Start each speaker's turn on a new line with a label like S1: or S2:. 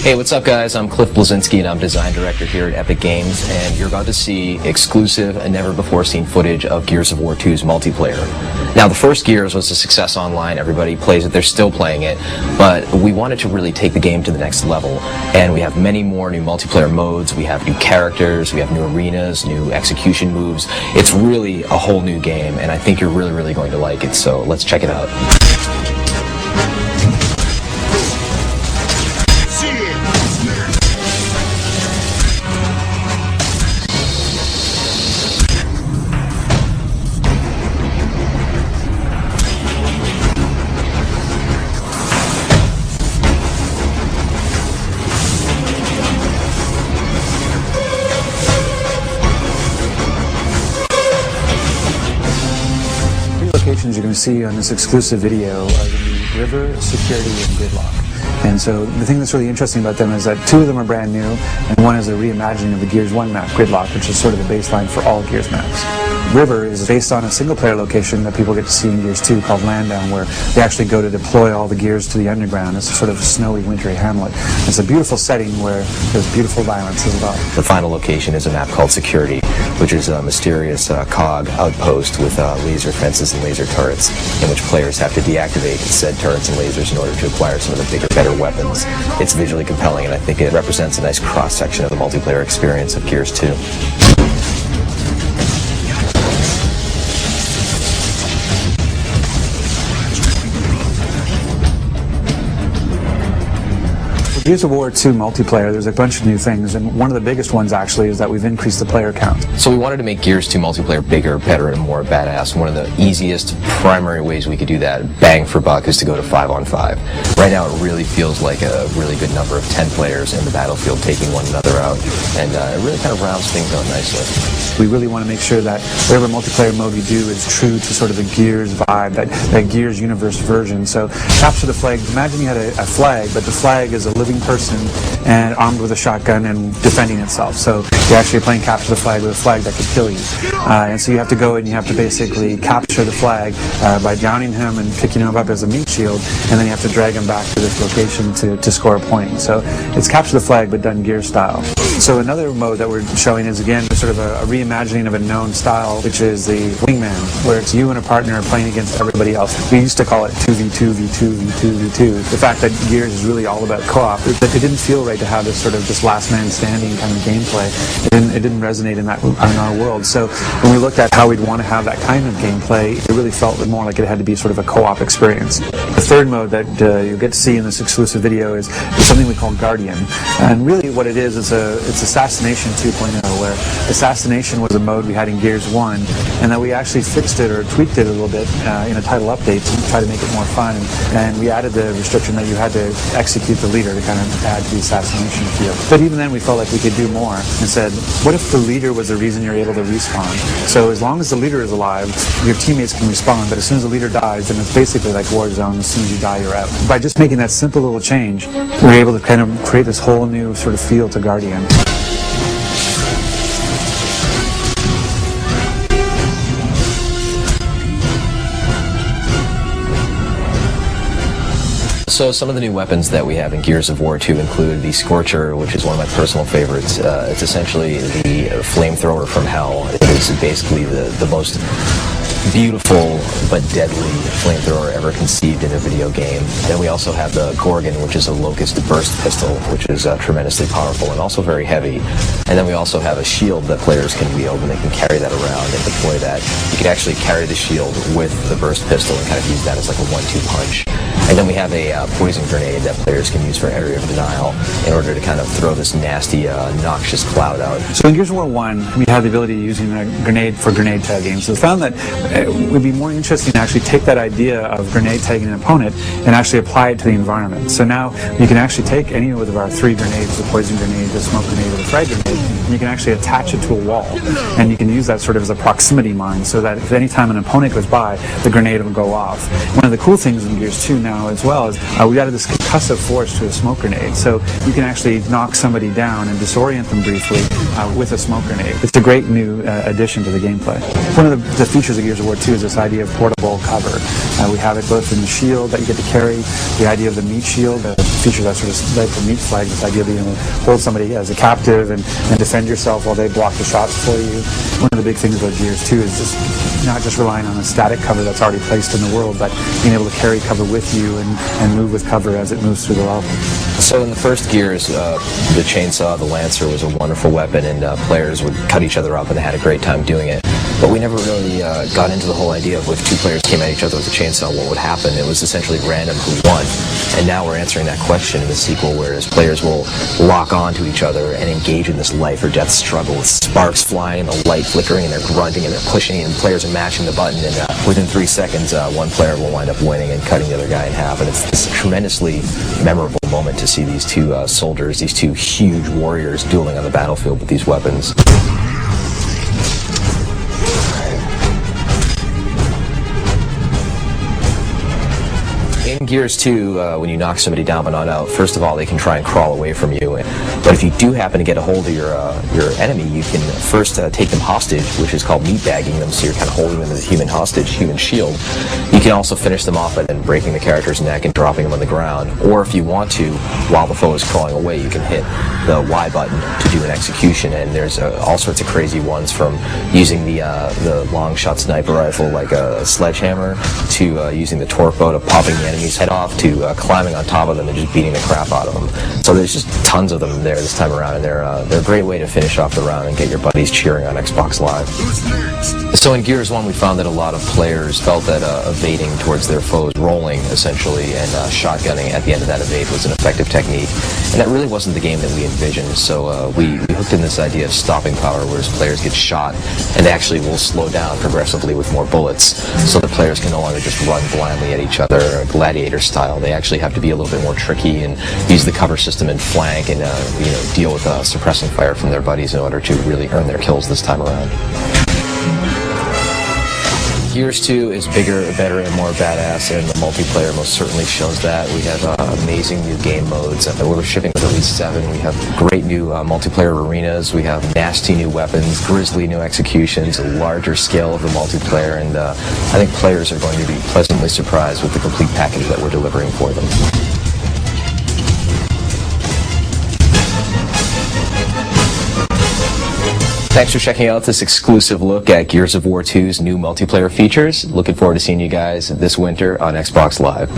S1: Hey, what's up guys? I'm Cliff Bleszinski and I'm design director here at Epic Games, and you're about to see exclusive and never before seen footage of Gears of War 2's multiplayer. Now, the first Gears was a success online, everybody plays it, they're still playing it, but we wanted to really take the game to the next level, and we have many more new multiplayer modes, we have new characters, we have new arenas, new execution moves. It's really a whole new game, and I think you're really going to like it, so let's check it out.
S2: Locations you're going to see on this exclusive video are going to be River, Security, and Gridlock. And so the thing that's really interesting about them is that two of them are brand new, and one is a reimagining of the Gears 1 map, Gridlock, which is sort of the baseline for all Gears maps. River is based on a single-player location that people get to see in Gears 2 called Landdown, where they actually go to deploy all the Gears to the underground. It's a sort of a snowy, wintry hamlet. It's a beautiful setting where there's beautiful violence as well.
S1: The final location is a map called Security, which is a mysterious COG outpost with laser fences and laser turrets, in which players have to deactivate said turrets and lasers in order to acquire some of the bigger, better weapons. It's visually compelling, and I think it represents a nice cross-section of the multiplayer experience of Gears 2.
S2: Gears of War 2 multiplayer, there's a bunch of new things, and one of the biggest ones actually is that we've increased the player count.
S1: So we wanted to make Gears 2 multiplayer bigger, better, and more badass. One of the easiest primary ways we could do that, bang for buck, is to go to 5-on-5. Right now it really feels like a really good number of 10 players in the battlefield taking one another out, and it really kind of rounds things out nicely.
S2: We really want to make sure that whatever multiplayer mode we do is true to sort of the Gears vibe, that Gears universe version. So capture the flag. Imagine you had a flag, but the flag is a living person and armed with a shotgun and defending itself. So you're actually playing capture the flag with a flag that could kill you. And so you have to go and you have to basically capture the flag by downing him and picking him up as a meat shield, and then you have to drag him back to this location to score a point. So it's capture the flag but done Gear style. So another mode that we're showing is again sort of a reimagining of a known style, which is the Wingman, where it's you and a partner playing against everybody else. We used to call it 2v2, v2, v2, v2. The fact that Gears is really all about co-op, it didn't feel right to have this sort of just last man standing kind of gameplay. It didn't resonate in our world. So when we looked at how we'd want to have that kind of gameplay, it really felt more like it had to be sort of a co-op experience. The third mode that you'll get to see in this exclusive video is something we call Guardian. And really what it is it's Assassination 2.0, where Assassination was a mode we had in Gears 1, and that we actually fixed it or tweaked it a little bit in a title update to try to make it more fun. And we added the restriction that you had to execute the leader to kind of add to the assassination feel. But even then we felt like we could do more and said, what if the leader was the reason you're able to respawn? So as long as the leader is alive, your teammates can respawn, but as soon as the leader dies, then it's basically like Warzone. As soon as you die, you're out. By just making that simple little change, we were able to kind of create this whole new sort of feel to Guardian.
S1: So some of the new weapons that we have in Gears of War 2 include the Scorcher, which is one of my personal favorites. It's essentially the flamethrower from hell. It is basically the most beautiful but deadly flamethrower ever conceived in a video game. Then we also have the Gorgon, which is a locust burst pistol, which is tremendously powerful and also very heavy. And then we also have a shield that players can wield, and they can carry that around and deploy that. You can actually carry the shield with the burst pistol and kind of use that as like a 1-2 punch. And then we have a poison grenade that players can use for area of denial in order to kind of throw this nasty, noxious cloud out.
S2: So in Gears of War 1, we had the ability of using a grenade for grenade tagging. So we found that it would be more interesting to actually take that idea of grenade tagging an opponent and actually apply it to the environment. So now you can actually take any of our 3 grenades, the poison grenade, the smoke grenade, or the frag grenade, and you can actually attach it to a wall. And you can use that sort of as a proximity mine, so that if any time an opponent goes by, the grenade will go off. One of the cool things in Gears 2 now as well is we added this concussive force to a smoke grenade, so you can actually knock somebody down and disorient them briefly with a smoke grenade. It's a great new addition to the gameplay. One of the features of Gears of War 2 is this idea of portable cover. We have it both in the shield that you get to carry, the idea of the meat shield, the feature that sort of led to Meat Flag, this idea of being able to hold somebody as a captive and defend yourself while they block the shots for you. One of the big things about Gears 2 is just not just relying on a static cover that's already placed in the world, but being able to carry cover with you and move with cover as it moves through the level.
S1: So in the first Gears, the chainsaw, the Lancer, was a wonderful weapon, and players would cut each other up, and they had a great time doing it. But we never really got into the whole idea of if two players came at each other with a chainsaw, what would happen. It was essentially random who won. And now we're answering that question in the sequel, whereas players will lock on to each other and engage in this life or death struggle with sparks flying and the light flickering, and they're grunting and they're pushing, and players are mashing the button, and within 3 seconds, one player will wind up winning and cutting the other guy in half. And it's this tremendously memorable moment to see these two soldiers, these two huge warriors dueling on the battlefield with these weapons. In Gears 2, when you knock somebody down but not out, first of all, they can try and crawl away from you. But if you do happen to get a hold of your enemy, you can first take them hostage, which is called meatbagging them, so you're kind of holding them as a human hostage, human shield. You can also finish them off by then breaking the character's neck and dropping them on the ground. Or if you want to, while the foe is crawling away, you can hit the Y button to do an execution. And there's all sorts of crazy ones, from using the long shot sniper rifle like a sledgehammer, to using the torque bow to popping the enemy's head off, to climbing on top of them and just beating the crap out of them. So there's just tons of them there this time around, and they're a great way to finish off the round and get your buddies cheering on Xbox Live. So in Gears 1, we found that a lot of players felt that evading towards their foes, rolling essentially, and shotgunning at the end of that evade was an effective technique. And that really wasn't the game that we envisioned, so we hooked in this idea of stopping power, whereas players get shot and they actually will slow down progressively with more bullets, so that players can no longer just run blindly at each other, gladiator style. They actually have to be a little bit more tricky and use the cover system and flank and deal with suppressing fire from their buddies in order to really earn their kills this time around. Gears 2 is bigger, better, and more badass, and the multiplayer most certainly shows that. We have amazing new game modes. We're shipping with at least 7. We have great new multiplayer arenas. We have nasty new weapons, grisly new executions, a larger scale of the multiplayer, and I think players are going to be pleasantly surprised with the complete package that we're delivering for them. Thanks for checking out this exclusive look at Gears of War 2's new multiplayer features. Looking forward to seeing you guys this winter on Xbox Live.